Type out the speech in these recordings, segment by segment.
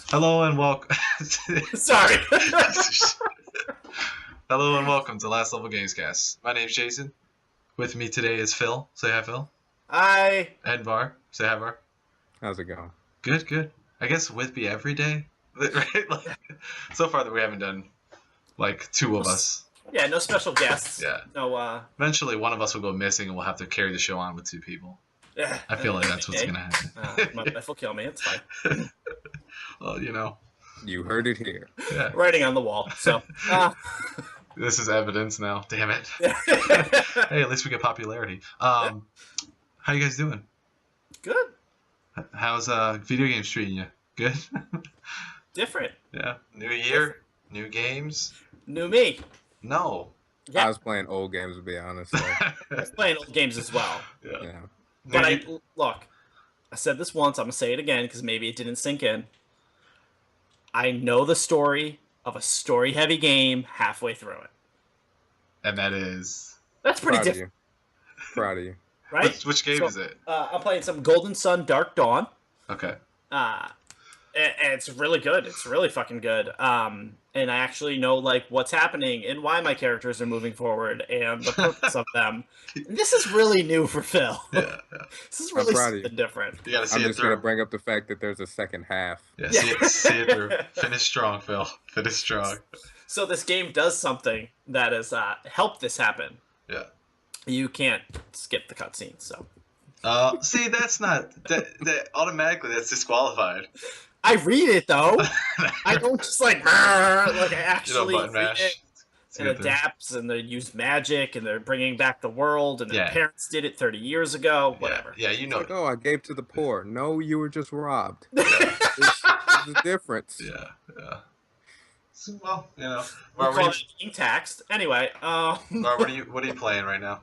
Hello and welcome. Sorry. Hello and welcome to Last Level Gamescast. My name's Jason. With me today is Phil. Say hi, Phil. I And Var. Say hi, Var. How's it going? Good, good. I guess with me every day, right? Like, so far that we haven't done like two of us. Yeah, no special guests. Yeah. No. Eventually, one of us will go missing, and we'll have to carry the show on with two people. I feel like that's what's gonna happen. My wife will kill me. It's fine. Well, you know. You heard it here. Yeah. Writing on the wall. So. This is evidence now. Damn it. Hey, at least we get popularity. How you guys doing? Good. How's video games treating you? Good? Different. Yeah. New year, new games. New me. No. Yeah. I was playing old games, to be honest. So, I was playing old games as well. Yeah. yeah. But look, I said this once. I'm gonna say it again because maybe it didn't sink in. I know the story of a story-heavy game halfway through it. And that is. That's pretty different, Proud of you. right? Which game is it? I'm playing some Golden Sun Dark Dawn. Okay. And it's really good. It's really fucking good. And I actually know like what's happening and why my characters are moving forward and the purpose of them. And this is really new for Phil. Yeah. This is really proud of you. something different. You gotta see I'm it just going to through. bring up the fact that there's a second half. Yeah, see it through. Finish strong, Phil. Finish strong. So this game does something that has helped this happen. Yeah. You can't skip the cutscenes, so. See, that's not that automatically that's disqualified. I read it though. I don't just like I actually button read mash. it. It's It a good thing. adapts, and they use magic, and they're bringing back the world, and their Yeah. parents did it 30 years ago. Whatever. Yeah, you know. Like, oh, I gave to the poor. No, you were just robbed. Yeah. There's a difference. Yeah. So, well, you know. We Mar, call it being taxed. Anyway, what are you playing right now?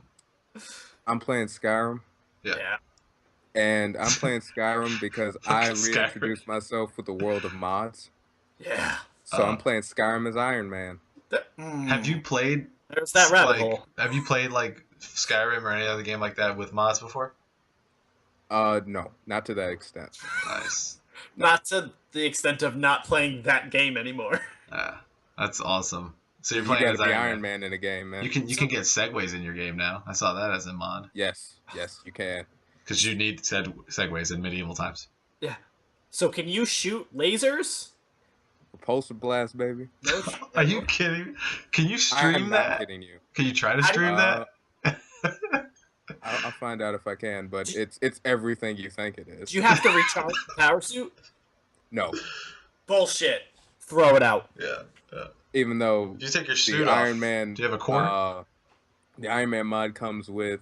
I'm playing Skyrim, yeah. and I'm playing Skyrim because I Skyrim. reintroduced myself with the world of mods. Yeah. So I'm playing Skyrim as Iron Man. Have you played? There's that rabbit like, hole. Have you played like Skyrim or any other game like that with mods before? No, not to that extent. Nice. Not to the extent of not playing that game anymore. Yeah, that's awesome. So you're You playing gotta as be Iron Iron Man. Man in a game, man. You can get segues in your game now. I saw that as a mod Yes, you can. because you need segues in medieval times. Yeah. So can you shoot lasers? Repulsor blast, baby. No. Are you kidding? Can you I am stream not that? kidding you. Can you try to stream that? I'll find out if I can, but it's everything you think it is. Do you have to recharge the power suit? No, Bullshit. Throw it out. Yeah. even though You take your the suit off. Iron Man, Do you have a cord? the Iron Man mod comes with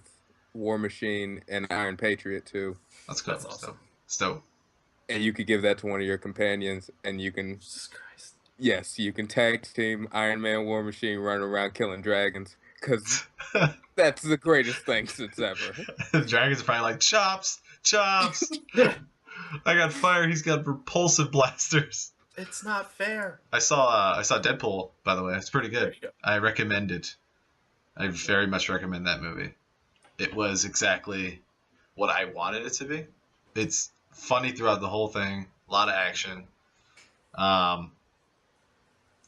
War Machine and Iron Patriot too, That's good. That's awesome. Stow. and you could give that to one of your companions, and you can Jesus Christ. you can tag team Iron Man, War Machine, running around killing dragons, because that's the greatest thing since ever. The dragon's probably like chops. I got fire. He's got repulsive blasters. It's not fair. I saw Deadpool, by the way. It's pretty There good. you go. I recommend it. I very much recommend that movie. It was exactly what I wanted it to be. It's funny throughout the whole thing. A lot of action.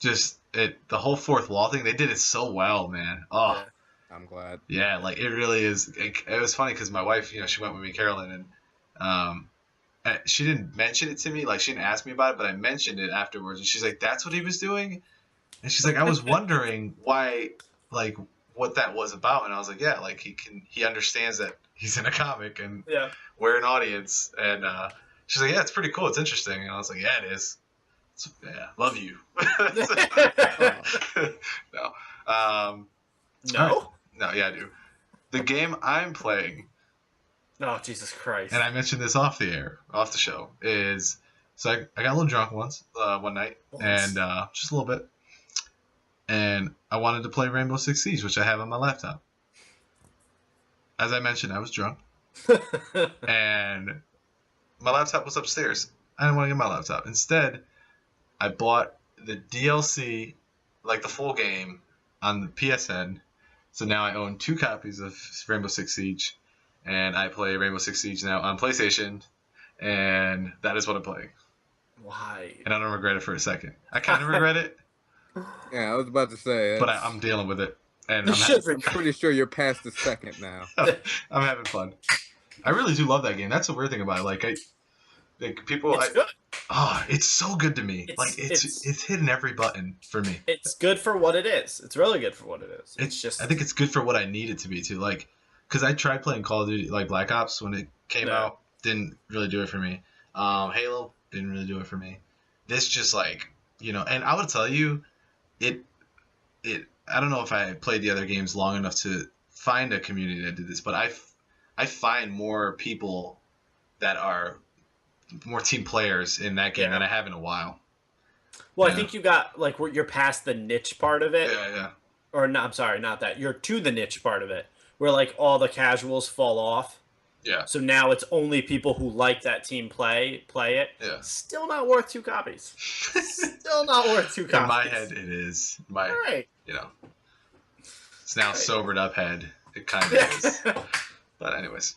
The whole fourth wall thing. They did it so well, man. Oh. Yeah. I'm glad. Yeah, like it really is. It was funny because my wife, she went with me, Carolyn, and she didn't mention it to me. Like she didn't ask me about it, but I mentioned it afterwards, and she's like, "That's what he was doing," and she's like, "I was wondering why, like, what that was about," and I was like, "Yeah, like he understands that he's in a comic and Yeah. we're an audience," and she's like, "Yeah, it's pretty cool. It's interesting," and I was like, "Yeah, it is. Yeah, love you." No. No? No, yeah, I do. The game I'm playing, Oh, Jesus Christ. and I mentioned this off the show, is so I got a little drunk one night, and just a little bit, and I wanted to play Rainbow Six Siege, which I have on my laptop. As I mentioned, I was drunk, and my laptop was upstairs. I didn't want to get my laptop. Instead, I bought the DLC, like the full game, on the PSN. So now I own 2 copies of Rainbow Six Siege, and I play Rainbow Six Siege now on PlayStation, and that is what I'm playing. Why? and I don't regret it for a second. I kind of regret it, Yeah, I was about to say. but I'm dealing with it, and You should I'm pretty sure you're past the second now. I'm having fun. I really do love that game. That's the weird thing about it. Like people, It's good. Oh, it's so good to me. It's hitting every button for me. It's good for what it is. It's really good for what it is. It's just. I think it's good for what I need it to be too. Like, because I tried playing Call of Duty, like Black Ops when it came out, didn't really do it for me. Halo didn't really do it for me. This just like, and I would tell you, it. I don't know if I played the other games long enough to find a community that did this, but I find more people that are more team players in that game than I have in a while. Well, I think you got like you're past the niche part of it. Yeah. Or no, I'm sorry, not that. You're to the niche part of it, where like all the casuals fall off. Yeah. So now it's only people who like that team play it. Yeah. Still not worth 2 copies. Still not worth 2 copies. In my head, it is. All right. It's now sobered up head. It kind of is. But anyways,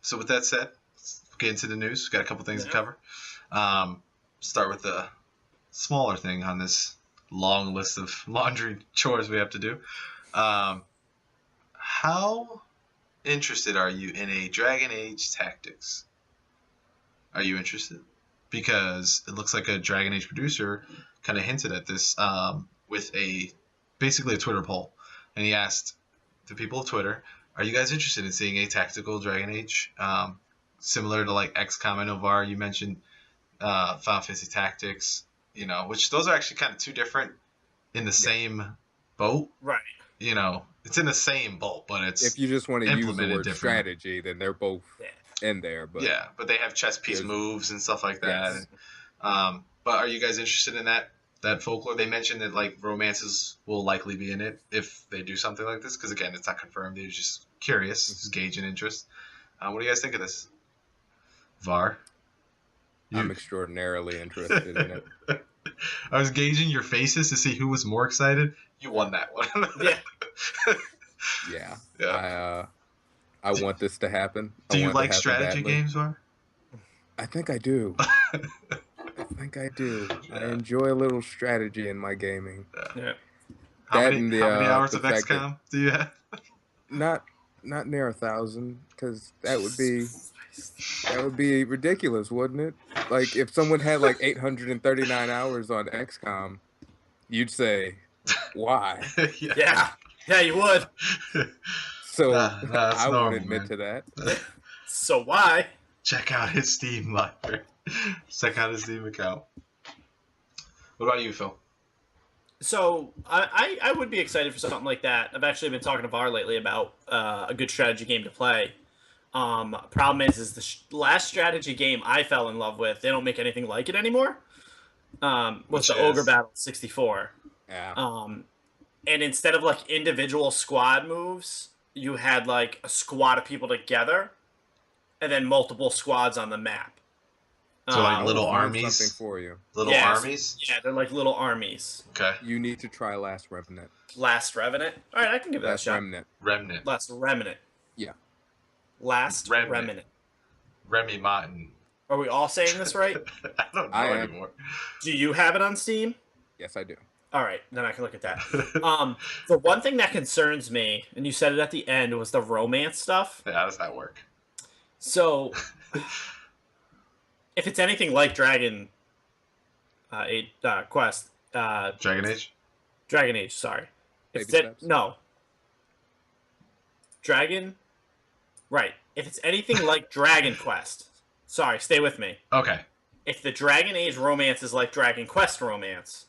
so with that said, let's get into the news. We've got a couple things to cover. Start with the smaller thing on this long list of laundry chores we have to do. How interested are you in a Dragon Age Tactics? Are you interested? Because it looks like a Dragon Age producer kind of hinted at this with basically a Twitter poll, and he asked the people of Twitter, "Are you guys interested in seeing a tactical Dragon Age similar to like XCOM?" I know VAR, you mentioned Final Fantasy Tactics, which those are actually kind of two different in the same boat, right? It's in the same boat, but it's if you just want to use the word strategy, then they're both in there. But but they have chess piece moves and stuff like that. Yes. But are you guys interested in that folklore? They mentioned that like romances will likely be in it if they do something like this, because again, it's not confirmed. They're just curious, just gauging interest. What do you guys think of this, VAR? I'm extraordinarily interested in it. I was gauging your faces to see who was more excited. You won that one. Yeah. I want this to happen. Do you like strategy games, VAR? I think I do. I enjoy a little strategy in my gaming. Yeah. How many hours of XCOM do you have? Not near 1,000, because that would be ridiculous, wouldn't it? Like if someone had like 839 hours on XCOM, you'd say, "Why?" Yeah, you would. So I won't admit to that. So why? Check out his Steam library. Check out his Steam account. What about you, Phil? So I would be excited for something like that. I've actually been talking to VAR lately about a good strategy game to play. Problem is the last strategy game I fell in love with, they don't make anything like it anymore. Was the Ogre Battle 64. Yeah. And instead of like individual squad moves, you had like a squad of people together, and then multiple squads on the map. So like little armies? Something for you. Little armies? Yeah, they're like little armies. Okay. You need to try Last Revenant. Last Revenant? All right, I can give that a shot. Remnant. Last Remnant. Yeah. Last Remnant. Remy Martin. Are we all saying this right? I don't know anymore. Do you have it on Steam? Yes, I do. All right, then I can look at that. The one thing that concerns me, and you said it at the end, was the romance stuff. Yeah, how does that work? So, if it's anything like Dragon Quest, Dragon Age. Dragon Age, sorry. No. Dragon. Right. If it's anything like Dragon Quest, sorry, stay with me. Okay. If the Dragon Age romance is like Dragon Quest romance,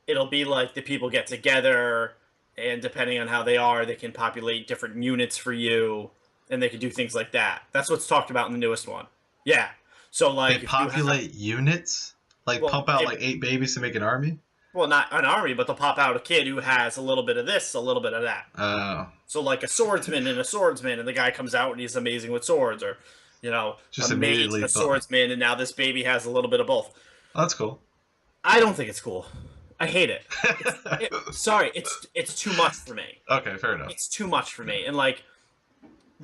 it'll be like the people get together, and depending on how they are, they can populate different units for you, and they can do things like that. That's what's talked about in the newest one. Yeah. So like they populate units? Like pump out like 8 babies to make an army? Well, not an army, but they'll pop out a kid who has a little bit of this, a little bit of that. Oh. So like a swordsman and a swordsman, and the guy comes out and he's amazing with swords, or just a mage and a swordsman, and now this baby has a little bit of both. Oh, that's cool. I don't think it's cool. I hate it. Sorry, it's too much for me. Okay, fair enough. It's too much for me, and like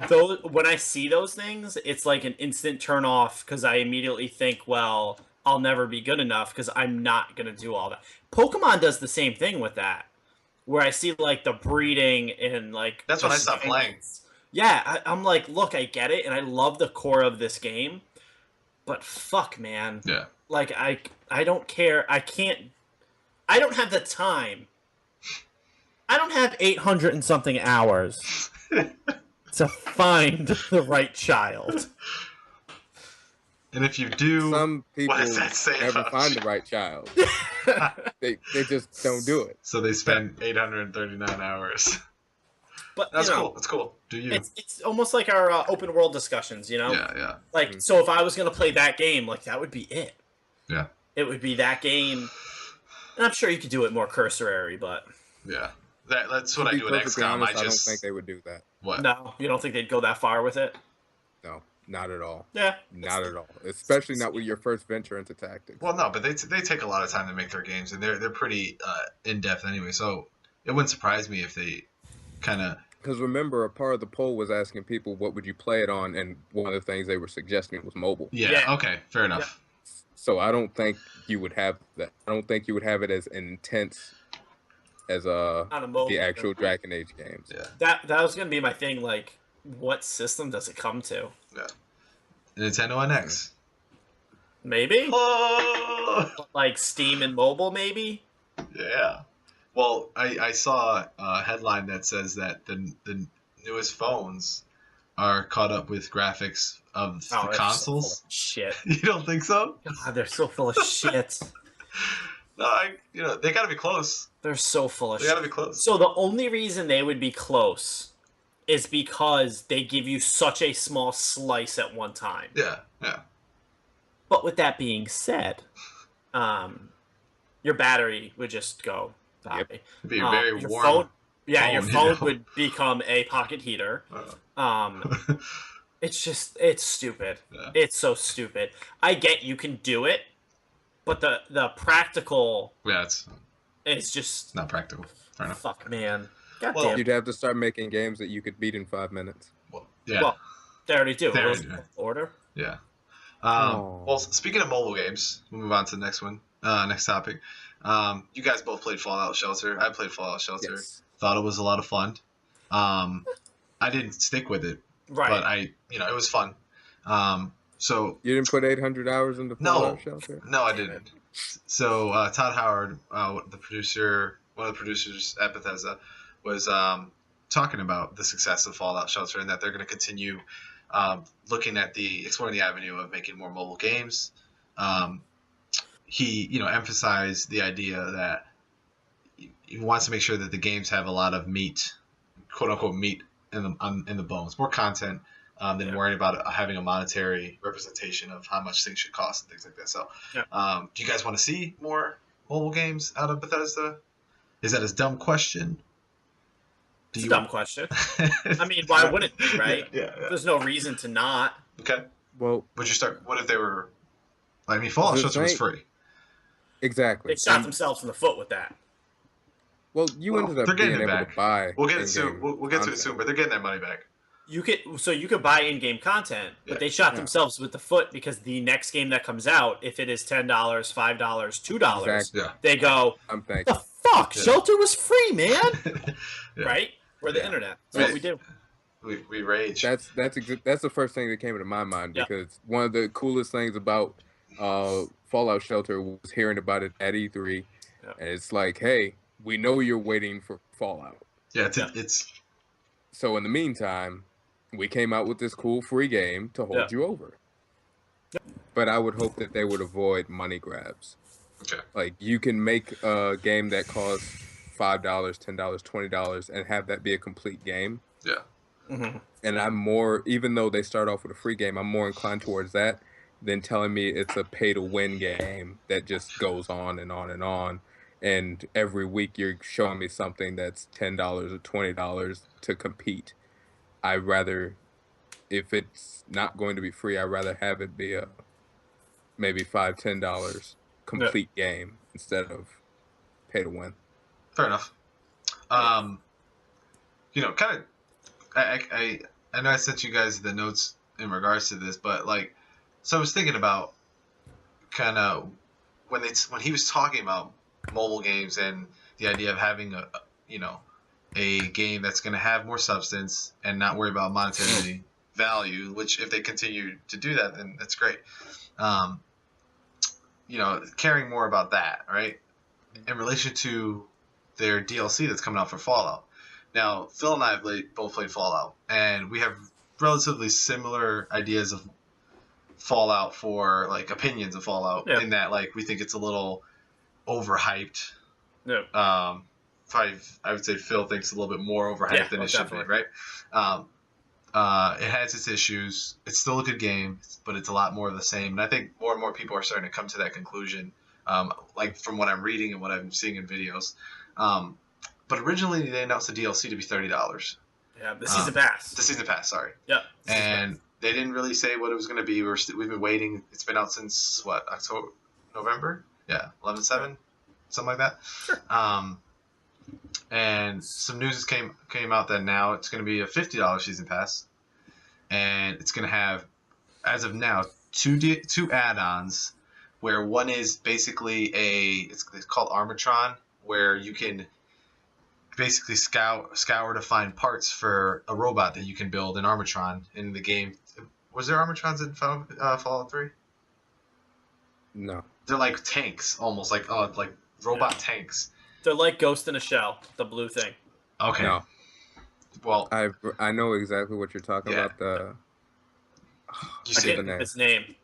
those when I see those things, it's like an instant turn off because I immediately think, well, I'll never be good enough because I'm not gonna do all that. Pokemon does the same thing with that, where I see like the breeding and like That's the when I stopped playing. strengths. Yeah, I'm like, look, I get it, and I love the core of this game, but fuck, man, Yeah. like I don't care. I don't have the time. I don't have 800 and something hours to find the right child. And if you do, Some people what does that say never about find you? the right child. They just don't do it. So they spend 839 hours. But That's you know, cool. That's cool. Do you? it's almost like our open world discussions, you know? Yeah, yeah. Like, so if I was going to play that game, like, that would be it. Yeah. It would be that game. And I'm sure you could do it more cursory, but... Yeah. That's what To I be do with perfectly XCOM. honest, I I don't just... think they would do that. What? No, you don't think they'd go that far with it? No, not at all. Yeah. Not at all. Especially not with your first venture into tactics. Well, no, but they take a lot of time to make their games, and they're pretty in-depth anyway, so it wouldn't surprise me if they kind of... Because remember, a part of the poll was asking people what would you play it on, and one of the things they were suggesting was mobile. Yeah, okay, fair enough. So I don't think you would have that. I don't think you would have it as intense as On a mobile, the actual Dragon Age games. Yeah. That was going to be my thing, like, what system does it come to? Yeah. Nintendo NX. Maybe? Oh! Like Steam and mobile, maybe? Yeah. Well, I saw a headline that says that the newest phones are caught up with graphics of the they're consoles. So full of shit. You don't think so? God, they're so full of shit. No, they gotta be close. They're so full of They shit. gotta be close. So the only reason they would be close is because they give you such a small slice at one time. Yeah, yeah. But with that being said, your battery would just go die. Yep. It'd be a very your warm. phone, your phone, phone you know? would become a pocket heater. It's stupid. Yeah. It's so stupid. I get you can do it, but the practical Yeah, it's is just not practical. Fair enough. fuck, man. God Well, damn. You'd have to start making games that you could beat in 5 minutes. Well, yeah, Well, they already do. They What already was do. the order? yeah. Oh. Well, speaking of mobile games, we'll move on to the next one. Next topic. You guys both played Fallout Shelter. I played Fallout Shelter. Yes. Thought it was a lot of fun. I didn't stick with it, Right. but it was fun. So You didn't put 800 hours into No. Fallout Shelter? no, I didn't. So Todd Howard, one of the producers at Bethesda, was talking about the success of Fallout Shelter and that they're going to continue looking at exploring the avenue of making more mobile games. He emphasized the idea that he wants to make sure that the games have a lot of meat, quote unquote meat in the bones, more content than worrying about having a monetary representation of how much things should cost and things like that. So, do you guys want to see more mobile games out of Bethesda? Is that a dumb question? It's a dumb question. I mean, why wouldn't it be, right? Yeah. There's no reason to not. Okay. Well, Would you start? What if they were? I mean, Fallout The Shelter was thing- free. exactly. They shot And- themselves in the foot with that. Well, you ended up they're getting being it able back. to buy. We'll get it soon. in-game We'll get to it content. soon, but they're getting their money back. You could buy in-game content, but Yeah. they shot Yeah. themselves with the foot because the next game that comes out, if it is $10, $5, $2, Exactly. Yeah. they go, I'm thinking. the fuck? Yeah. Shelter was free, man. Yeah. Right? We're the Yeah. internet. That's what we do. We rage. That's the first thing that came into my mind Yeah. because one of the coolest things about Fallout Shelter was hearing about it at E3, Yeah. and it's like, hey, we know you're waiting for Fallout. Yeah, Yeah. it's So in the meantime, we came out with this cool free game to hold Yeah. you over. But I would hope that they would avoid money grabs. okay. Like you can make a game that costs $5, $10, $20, and have that be a complete game. Yeah. Mm-hmm. And I'm more, even though they start off with a free game, I'm more inclined towards that than telling me it's a pay to win game that just goes on and on and on. And every week you're showing me something that's $10 or $20 to compete. I'd rather, if it's not going to be free, I'd rather have it be a maybe $5, $10 complete game instead of pay to win. Fair enough. Kind of. I I know I sent you guys the notes in regards to this, but like, so I was thinking about kind of when he was talking about mobile games and the idea of having a game that's going to have more substance and not worry about monetary value. Which if they continue to do that, then that's great. Um, caring more about that, right? In relation to their DLC that's coming out for Fallout. Now, Phil and I have both played Fallout, and we have relatively similar ideas of Fallout for like opinions of Fallout in that like we think it's a little overhyped. Yeah. Probably, I would say Phil thinks a little bit more overhyped than it should be, right? It has its issues. It's still a good game, but it's a lot more of the same. And I think more and more people are starting to come to that conclusion, like from what I'm reading and what I'm seeing in videos. But originally they announced the DLC to be $30. Yeah, the season pass. The season pass, sorry. Yeah. And they didn't really say what it was going to be. We've been waiting. It's been out since what, October, November? Yeah, 11/7, something like that. Sure. And some news came out that now it's going to be a $50 season pass, and it's going to have, as of now, two add-ons, where one is basically it's called Armatron, where you can basically scour to find parts for a robot that you can build in Armatron in the game. Was there Armatrons in Fallout 3? No. They're like tanks, almost like robot tanks. They're like Ghost in a Shell, the blue thing. Okay. No. Well, I know exactly what you're talking about. You see the name. Its name.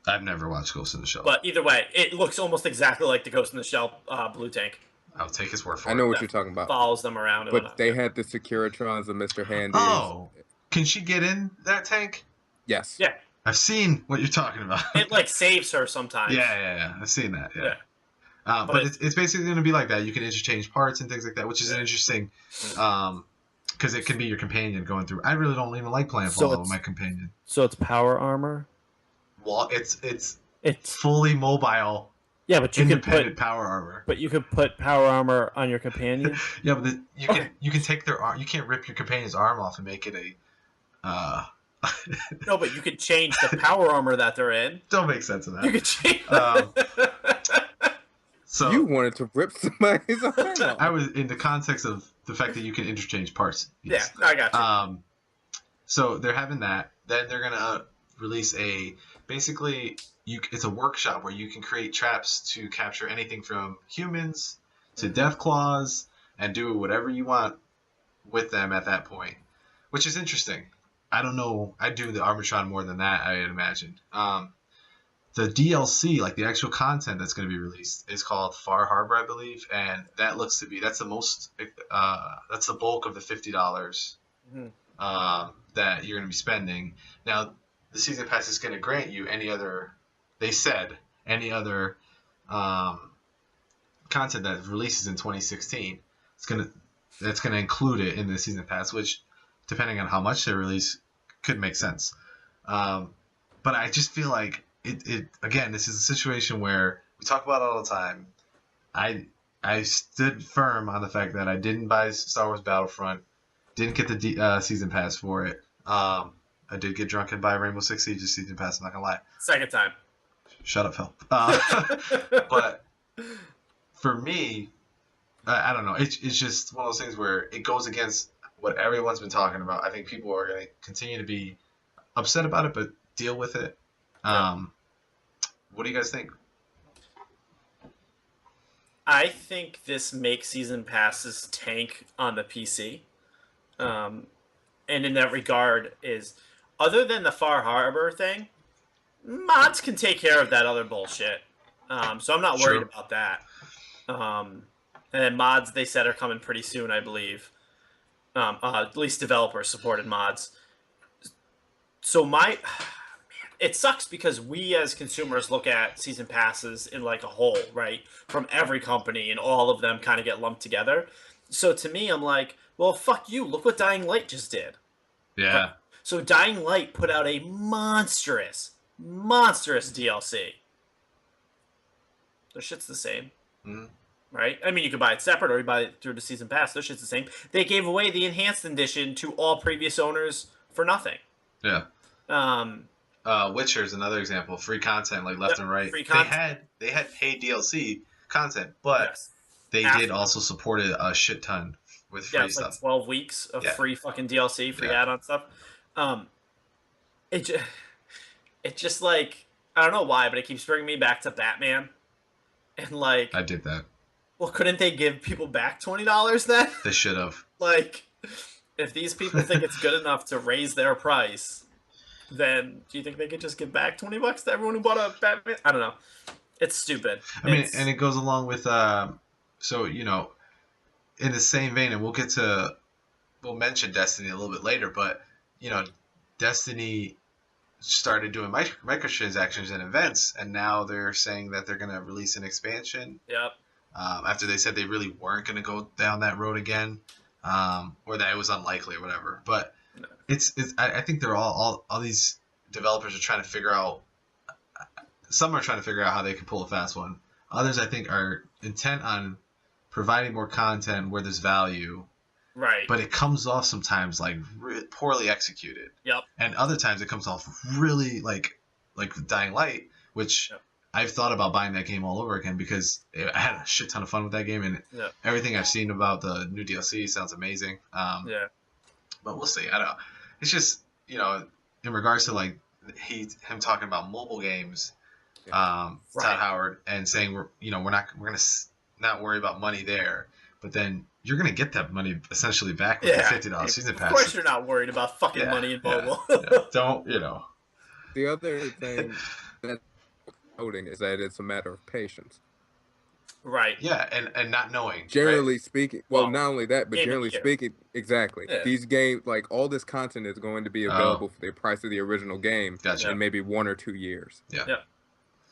I've never watched Ghost in the Shell. But either way, it looks almost exactly like the Ghost in the Shell blue tank. I'll take his word for it. I know what you're talking about. Follows them around. But they had the Securitrons and Mr. Handy. Oh, can she get in that tank? Yes. Yeah. I've seen what you're talking about. It like saves her sometimes. Yeah. I've seen that. Yeah. But it's basically going to be like that. You can interchange parts and things like that, which is interesting, because it can be your companion going through. I really don't even like playing Fallout with my companion. So it's power armor. Well, it's fully mobile. Yeah, but you can put power armor. But you could put power armor on your companion. Yeah, but you can take their arm. You can't rip your companion's arm off and make it a. No, but you could change the power armor that they're in. Don't make sense of that. You could change. So you wanted to rip somebody's arm off. I was in the context of the fact that you can interchange parts. Yes. Yeah, I got you. So they're having that. Then they're gonna release it's a workshop where you can create traps to capture anything from humans to Deathclaws and do whatever you want with them at that point, which is interesting. I don't know. I'd do the Armatron more than that, I'd imagine. The DLC, like the actual content that's going to be released, is called Far Harbor, I believe, and that looks to be that's the bulk of the $50 that you're going to be spending. Now, the season pass is going to grant you any other content that releases in 2016. That's going to include it in the season pass, which, depending on how much they release, could make sense. But I just feel like it again, this is a situation where we talk about it all the time. I stood firm on the fact that I didn't buy Star Wars Battlefront, didn't get the season pass for it. I did get drunk and buy Rainbow Six Siege's season pass, I'm not gonna lie. Second time. Shut up, Phil. But for me, I don't know. It's just one of those things where it goes against what everyone's been talking about. I think people are going to continue to be upset about it, but deal with it. What do you guys think? I think this makes season passes tank on the PC. And in that regard is, other than the Far Harbor thing, mods can take care of that other bullshit. So I'm not worried about that. And mods, they said, are coming pretty soon, I believe. At least developer-supported mods. So it sucks because we as consumers look at season passes in like a whole, right? From every company, and all of them kind of get lumped together. So to me, I'm like, well, fuck you. Look what Dying Light just did. Yeah. So Dying Light put out a monstrous DLC. Their shit's the same. Mm-hmm. right? I mean, you could buy it separate or you buy it through the season pass. Those shit's the same. They gave away the enhanced edition to all previous owners for nothing. Yeah. Um, Witcher is another example. Free content, like left Yep, and right. free content. They had paid DLC content, but yes. they After- did also support it a shit ton with free Yeah, it's stuff. like 12 weeks of Yeah. free fucking DLC, free add-on stuff. It just like, I don't know why, but it keeps bringing me back to Batman. And like, I did that. well, couldn't they give people back $20 then? They should have. Like, if these people think it's good enough to raise their price, then do you think they could just give back $20 to everyone who bought a Batman? I don't know. It's stupid. I mean, and it goes along with, so, you know, in the same vein, and we'll mention Destiny a little bit later, but, you know, Destiny started doing microtransactions and events, and now they're saying that they're going to release an expansion. Yep. After they said they really weren't going to go down that road again, or that it was unlikely or whatever. But I think they're all these developers are trying to figure out. Some are trying to figure out how they can pull a fast one. Others, I think, are intent on providing more content where there's value. Right. But it comes off sometimes like poorly executed. Yep. And other times it comes off really like Dying Light, which I've thought about buying that game all over again because I had a shit ton of fun with that game, and everything I've seen about the new DLC sounds amazing. But we'll see. I don't know. It's just, you know, in regards to like him talking about mobile games, Todd Howard, and saying we're gonna not worry about money there, but then you're gonna get that money essentially back with the $50 season pass. Of course, you're not worried about fucking money in mobile. Don't, you know. The other thing that noting is that it's a matter of patience. Right. Yeah, and not knowing. Generally right? speaking, well, not only that, but generally speaking, exactly. Yeah. These games, like all this content is going to be available for the price of the original game in maybe 1 or 2 years. Yeah.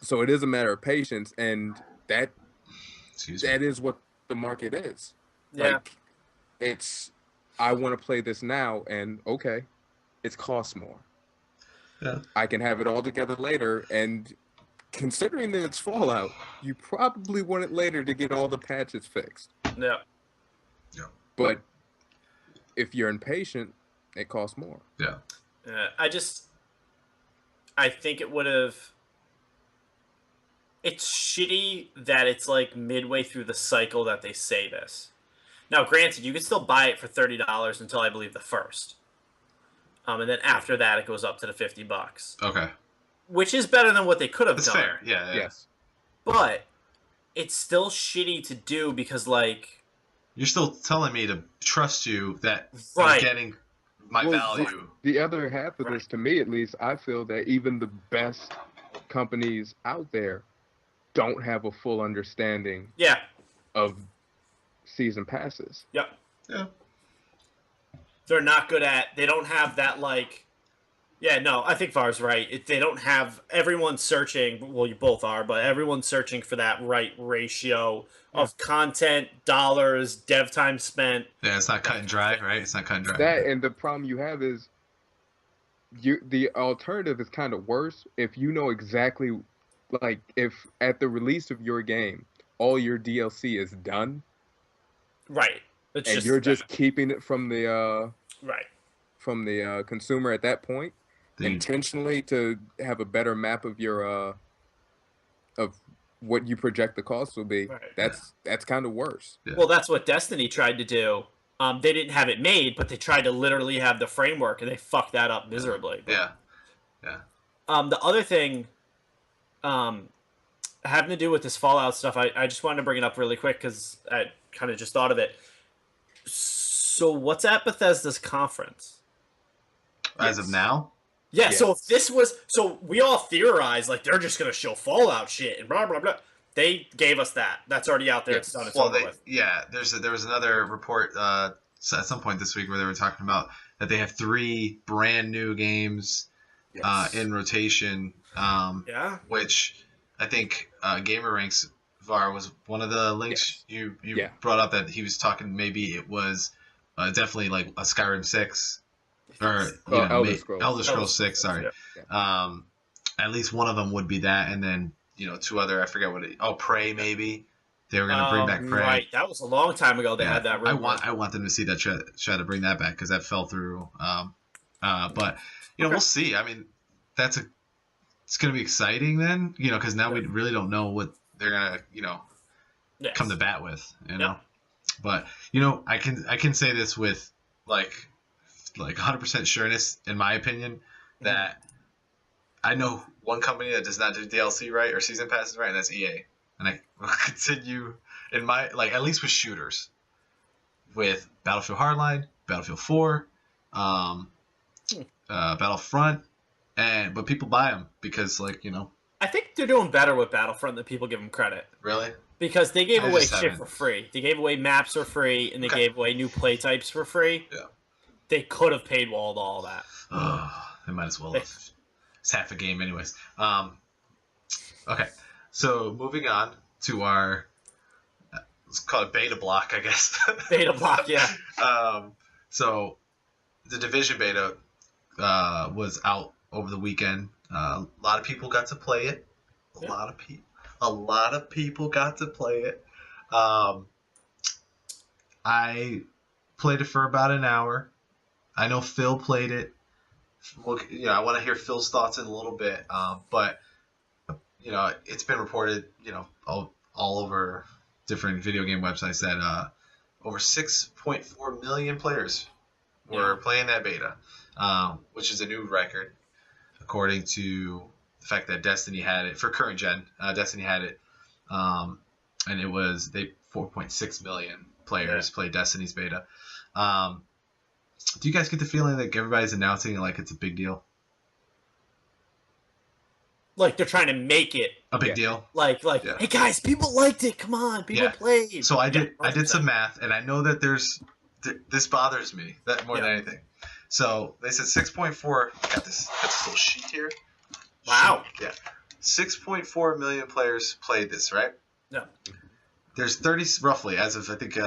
So it is a matter of patience, and that Excuse that me. is what the market is. Yeah. Like, it's, I want to play this now, and okay, it costs more. Yeah. I can have it all together later, and considering that it's Fallout, you probably want it later to get all the patches fixed. Yeah. But if you're impatient, it costs more. Yeah. I think it would have. It's shitty that it's like midway through the cycle that they say this. Now, granted, you can still buy it for $30 until I believe the 1st. And then after that, it goes up to the $50. Okay. Which is better than what they could have That's done. fair. Yeah. Yes. But it's still shitty to do because, like, You're still telling me to trust you that Right. I'm getting my value. The other half of this, to me at least, I feel that even the best companies out there don't have a full understanding of season passes. Yep. Yeah. They're not good at. They don't have that, like. Yeah, no, I think Var's right. They don't have. Everyone's searching. Well, you both are, but everyone's searching for that right ratio of content, dollars, dev time spent. Yeah, it's not cut and dry, right? It's not cut and dry. That, and the problem you have is the alternative is kind of worse if you know exactly, like, if at the release of your game all your DLC is done, right? It's and you're just keeping it from the right from the consumer at that point, intentionally to have a better map of your of what you project the cost will be. Right. That's kind of worse. Yeah. Well, that's what Destiny tried to do. They didn't have it made, but they tried to literally have the framework, and they fucked that up miserably. Yeah. The other thing, having to do with this Fallout stuff, I just wanted to bring it up really quick because I kind of just thought of it. So, what's at Bethesda's conference? As of now? Yeah, so if this was... So, we all theorized, like, they're just going to show Fallout shit and blah, blah, blah. They gave us that. That's already out there. It's done. It's over with. Yeah, there was another report at some point this week where they were talking about that they have 3 brand new games in rotation, which I think GamerRanks VAR was one of the links you brought up, that he was talking maybe it was definitely like a Skyrim 6 or Elder Scrolls 6, sorry. Yeah. At least one of them would be that, and then 2 other, I forget what Prey maybe. They were gonna bring back Prey. Right, that was a long time ago. They had that rumor. I want them to see that try to bring that back because that fell through. But we'll see. I mean, it's gonna be exciting then. Because now we really don't know what they're gonna come to bat with. But I can say this with like 100% sureness, in my opinion, that I know one company that does not do DLC right or season passes right, and that's EA. And I will continue in my at least with shooters, with Battlefield Hardline, Battlefield 4, Battlefront, but people buy them because I think they're doing better with Battlefront than people give them credit. Really? Because they gave away shit for free. They gave away maps for free, and they gave away new play types for free. Yeah. They could have paywalled all that. They might as well have. It's half a game anyways. Okay. So moving on to our, let's call it beta block, I guess. Beta block, yeah. So the Division beta was out over the weekend. A lot of people got to play it. A lot of people got to play it. I played it for about an hour. I know Phil played it. I want to hear Phil's thoughts in a little bit. But it's been reported, all over different video game websites that over 6.4 million players were playing that beta, which is a new record, according to the fact that Destiny had it for current gen. Destiny had it, and it was 4.6 million players played Destiny's beta. Do you guys get the feeling like everybody's announcing it like it's a big deal? Like they're trying to make it a big deal. Hey guys, people liked it. Come on, people played. So I did some math, and I know that this bothers me that more than anything. So they said 6.4. Got this little sheet here. Wow. Yeah, 6.4 million players played this, right? Yeah. There's roughly, as of I think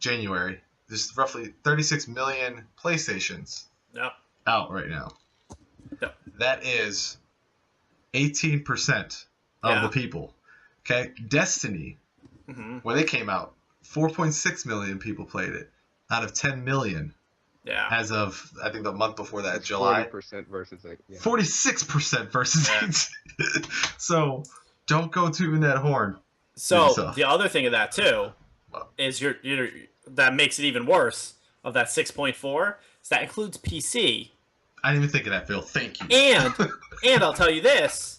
January. There's roughly 36 million PlayStations out right now. Yep. That is 18% of the people. Okay, Destiny, when they came out, 4.6 million people played it out of 10 million. Yeah. As of I think the month before that, July. 40% versus 46% versus 18. So don't go tooting that horn. So the other thing of that too is you're that makes it even worse. Of that 6.4, is that includes PC. I didn't even think of that, Phil. Thank you. And I'll tell you this,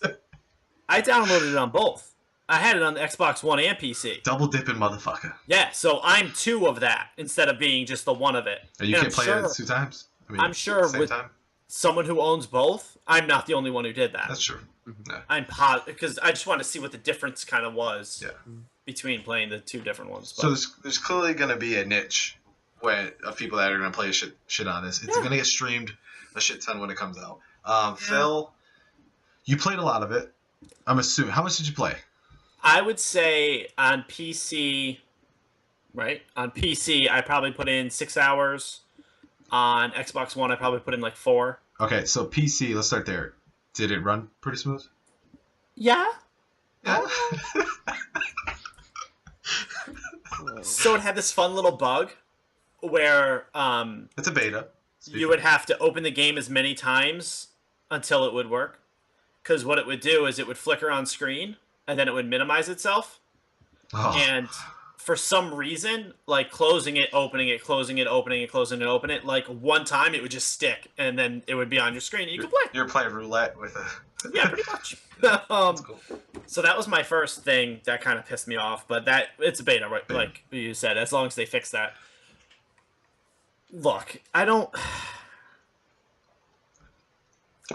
I downloaded it on both. I had it on the Xbox One and PC. Double dipping motherfucker. Yeah, so I'm 2 of that instead of being just the 1 of it. And you can play it 2 times? I'm sure with someone who owns both, I'm not the only one who did that. That's true. Yeah. I'm positive, because I just want to see what the difference kind of was between playing the 2 different ones. But. So there's clearly going to be a niche of people that are going to play shit on this. It's going to get streamed a shit ton when it comes out. Phil, you played a lot of it. I'm assuming. How much did you play? I would say on PC, right? On PC, I probably put in 6 hours. On Xbox One, I probably put in like 4. Okay, so PC, let's start there. Did it run pretty smooth? Yeah. So it had this fun little bug where it's a beta. You would have to open the game as many times until it would work. Because what it would do is it would flicker on screen and then it would minimize itself. Oh. And for some reason, like closing it, opening it, closing it, opening it, closing it, open it, like one time it would just stick and then it would be on your screen and you could play. You're playing roulette with a... Yeah, pretty much. Cool. So that was my first thing that kind of pissed me off, but it's a beta, right? Like you said, as long as they fix that. Look, I don't...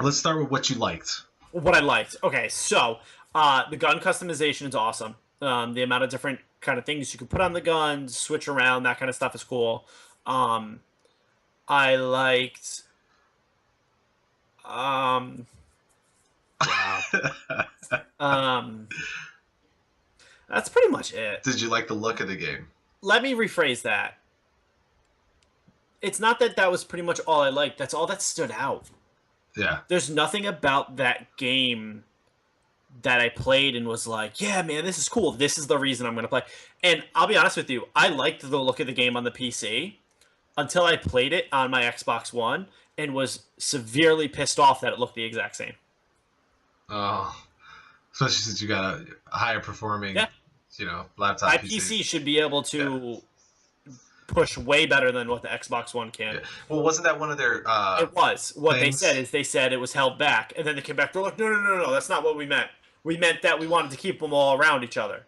Let's start with what you liked. What I liked. Okay, so the gun customization is awesome. The amount of different kind of things you can put on the guns, switch around, that kind of stuff is cool. I liked... That's pretty much it. Did you like the look of the game? Let me rephrase that. It's not that was pretty much all I liked. That's all that stood out. Yeah. There's nothing about that game that I played and was like, yeah, man, this is cool. This is the reason I'm going to play. And I'll be honest with you, I liked the look of the game on the PC until I played it on my Xbox One and was severely pissed off that it looked the exact same. Oh, especially since you got a higher performing, Yeah. laptop My PC. PC should be able to push way better than what the Xbox One can. Yeah. Well, wasn't that one of their? It was. What things? they said it was held back, and then they came back. They're like, no, that's not what we meant. We meant that we wanted to keep them all around each other.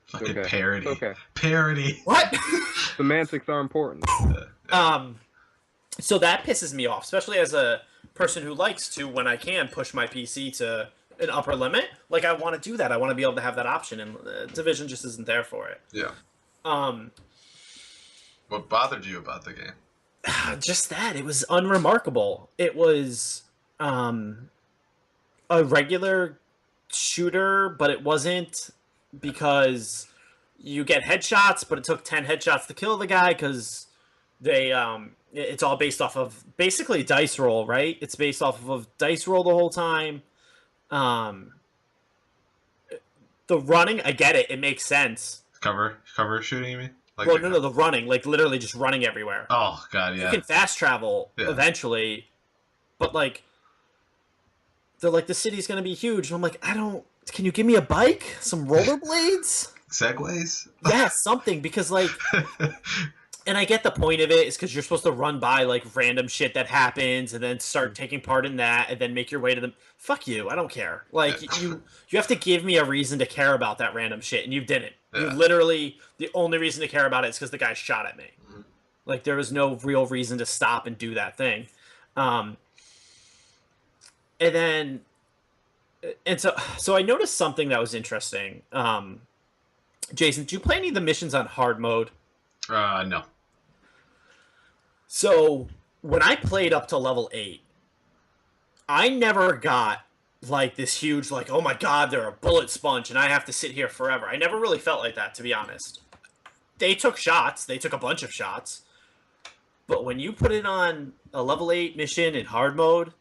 Fucking Okay. parody. Okay. Parody. What? Semantics are important. So that pisses me off, especially as a person who likes to, when I can, push my PC to an upper limit. Like, I want to do that. I want to be able to have that option, and Division just isn't there for it. Yeah. What bothered you about the game? Just that. It was unremarkable. It was a regular shooter, but it wasn't, because you get headshots, but it took 10 headshots to kill the guy because they it's all based off of basically dice roll, right? It's based off of dice roll the whole time. The running, I get it. It makes sense. Cover shooting, you mean? Like Well, no, the running, like literally just running everywhere. Oh god, yeah. You can fast travel eventually, but like, they're like, the city's gonna be huge. And I'm like, can you give me a bike? Some rollerblades? Segways? Yeah, something, because like, and I get the point of it is because you're supposed to run by like random shit that happens and then start taking part in that and then make your way to them. Fuck you, I don't care. Like, you have to give me a reason to care about that random shit, and you didn't. You literally, the only reason to care about it is because the guy shot at me. Like, there was no real reason to stop and do that thing. And so I noticed something that was interesting. Jason, did you play any of the missions on hard mode? No. So when I played up to level 8, I never got like this huge, like, oh my god, they're a bullet sponge and I have to sit here forever. I never really felt like that, to be honest. They took shots. They took a bunch of shots. But when you put it on a level 8 mission in hard mode,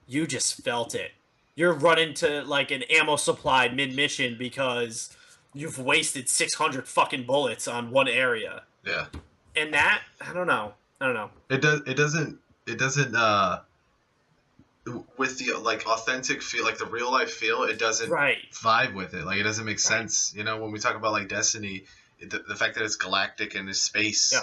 you just felt it. You're running to like an ammo supply mid-mission because you've wasted 600 fucking bullets on one area. Yeah. And that, I don't know. It doesn't with the like authentic feel, like the real life feel, it doesn't vibe with it. Like, it doesn't make sense. When we talk about like Destiny, the fact that it's galactic and it's space,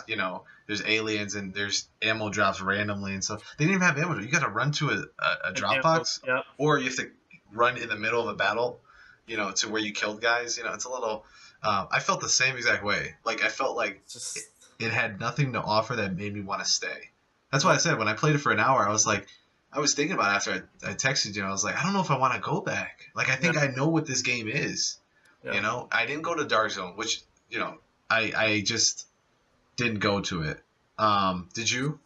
there's aliens and there's ammo drops randomly and stuff. They didn't even have ammo. You got to run to a drop box, or you have to run in the middle of a battle, to where you killed guys. It's a little. I felt the same exact way. Like, I felt like it had nothing to offer that made me want to stay. That's why I said when I played it for an hour, I was thinking about it after I texted you. I was like, I don't know if I want to go back. Like, I think I know what this game is. Yeah. I didn't go to Dark Zone, which I just didn't go to it. Did you?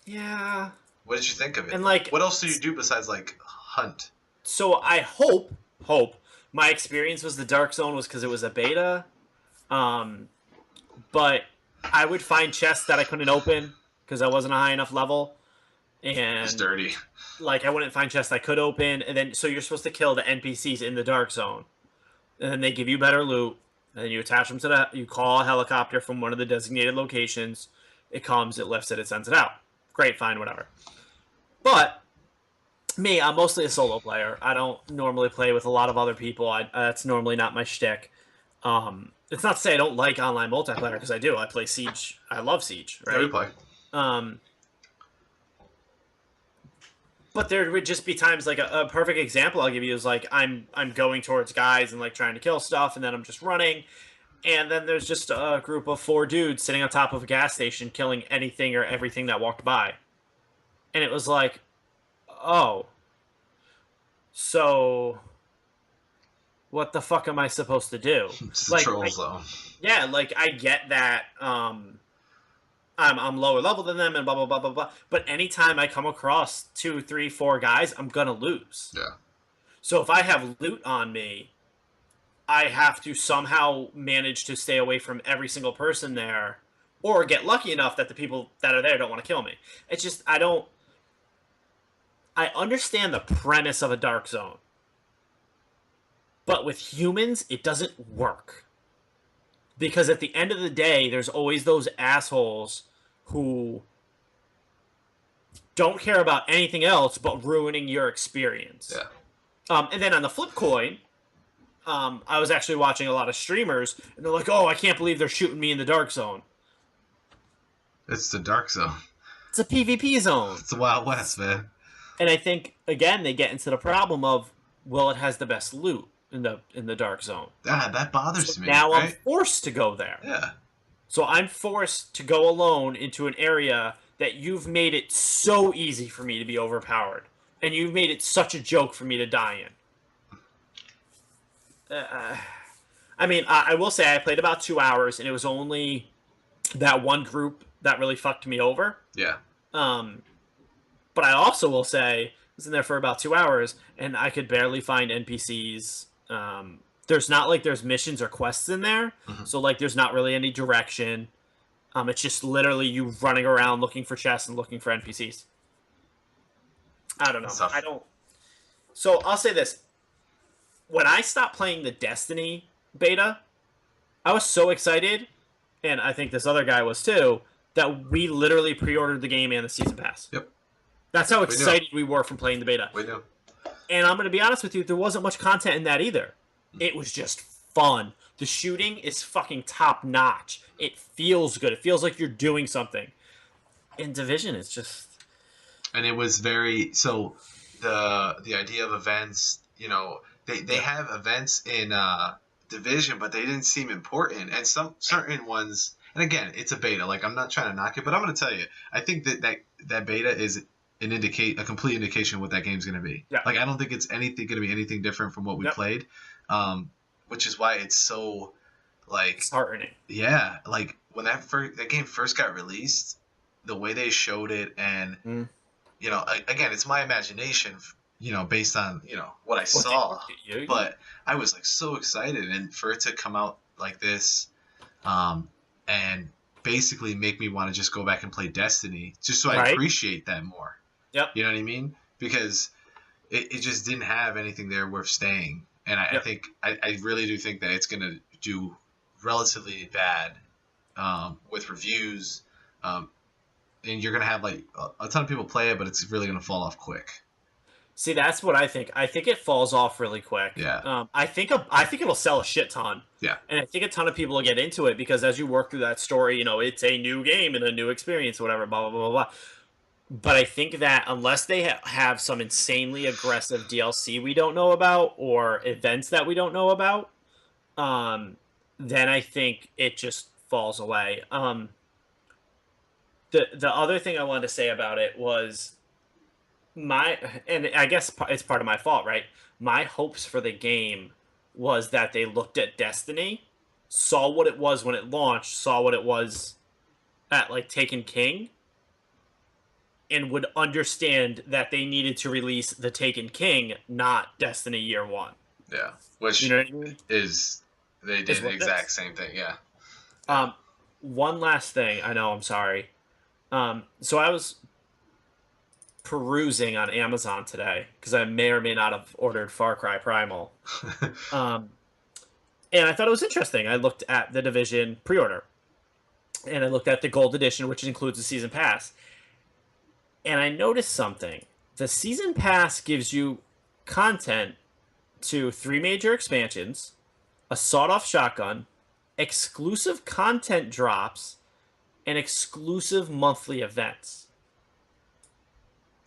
Yeah. What did you think of it? And like, what else do you do besides like hunt? So I hope my experience was the Dark Zone was because it was a beta. But I would find chests that I couldn't open because I wasn't a high enough level. And it's dirty. Like, I wouldn't find chests I could open, and then so you're supposed to kill the NPCs in the Dark Zone, and then they give you better loot, and then you attach them to you call a helicopter from one of the designated locations. It comes, it lifts it, it sends it out. Great, fine, whatever. But me, I'm mostly a solo player. I don't normally play with a lot of other people. That's normally not my shtick. It's not to say I don't like online multiplayer, because I do. I play Siege. I love Siege. Right? Yeah, we play. But there would just be times, like a perfect example I'll give you is like I'm going towards guys and like trying to kill stuff, and then I'm just running, and then there's just a group of 4 dudes sitting on top of a gas station killing anything or everything that walked by, and it was like, oh, so what the fuck am I supposed to do? It's the troll zone. Yeah, like, I get that. I'm lower level than them and blah, blah, blah, blah, blah. But anytime I come across 2, 3, 4 guys, I'm going to lose. Yeah. So if I have loot on me, I have to somehow manage to stay away from every single person there, or get lucky enough that the people that are there don't want to kill me. It's just, I understand the premise of a Dark Zone. But with humans, it doesn't work. Because at the end of the day, there's always those assholes who don't care about anything else but ruining your experience. Yeah. And then on the flip coin, I was actually watching a lot of streamers, and they're like, "Oh, I can't believe they're shooting me in the dark zone." It's the dark zone. It's a PvP zone. It's the Wild West, man. And I think again they get into the problem of, well, it has the best loot in the dark zone. That bothers So me. now right? I'm forced to go there. Yeah. So I'm forced to go alone into an area that you've made it so easy for me to be overpowered, and you've made it such a joke for me to die in. I mean, I will say I played about 2 hours, and it was only that one group that really fucked me over. Yeah. But I also will say I was in there for about 2 hours, and I could barely find NPCs. There's not like there's missions or quests in there, so like there's not really any direction. It's just literally you running around looking for chests and looking for NPCs. I don't know. I don't. So I'll say this: when I stopped playing the Destiny beta, I was so excited, and I think this other guy was too, that we literally pre-ordered the game and the season pass. Yep. That's how excited we were from playing the beta. We do. And I'm going to be honest with you, there wasn't much content in that either. It was just fun. The shooting is fucking top notch. It feels good. It feels like you're doing something. In Division, it's just... And it was very... So, the idea of events, you know, they have events in Division, but they didn't seem important. And some certain ones... And again, it's a beta. Like, I'm not trying to knock it, but I'm going to tell you, I think that beta is a complete indication of what that game's going to be. Yeah. Like, I don't think it's going to be anything different from what we played, which is why it's so, like... disheartening. Yeah, like, when that game first got released, the way they showed it, and, you know, again, it's my imagination, you know, based on, you know, what I saw, but I was, like, so excited, and for it to come out like this, and basically make me want to just go back and play Destiny, just so I appreciate that more. Yep. You know what I mean? Because it just didn't have anything there worth staying. And I think, I really do think that it's going to do relatively bad with reviews. And you're going to have like a ton of people play it, but it's really going to fall off quick. See, that's what I think. I think it falls off really quick. Yeah. I think it'll sell a shit ton. Yeah. And I think a ton of people will get into it because as you work through that story, you know, it's a new game and a new experience, whatever, blah, blah, blah, blah. But I think that unless they have some insanely aggressive DLC we don't know about or events that we don't know about, then I think it just falls away. The other thing I wanted to say about it was and I guess it's part of my fault, right? My hopes for the game was that they looked at Destiny, saw what it was when it launched, saw what it was at like Taken King, and would understand that they needed to release the Taken King, not Destiny Year One. Yeah, which you know what I mean? They did the exact same thing. Yeah. One last thing. I know. I'm sorry. So I was perusing on Amazon today because I may or may not have ordered Far Cry Primal. And I thought it was interesting. I looked at the Division pre-order, and I looked at the Gold Edition, which includes the Season Pass. And I noticed something. The Season Pass gives you content to 3 major expansions, a sawed-off shotgun, exclusive content drops, and exclusive monthly events.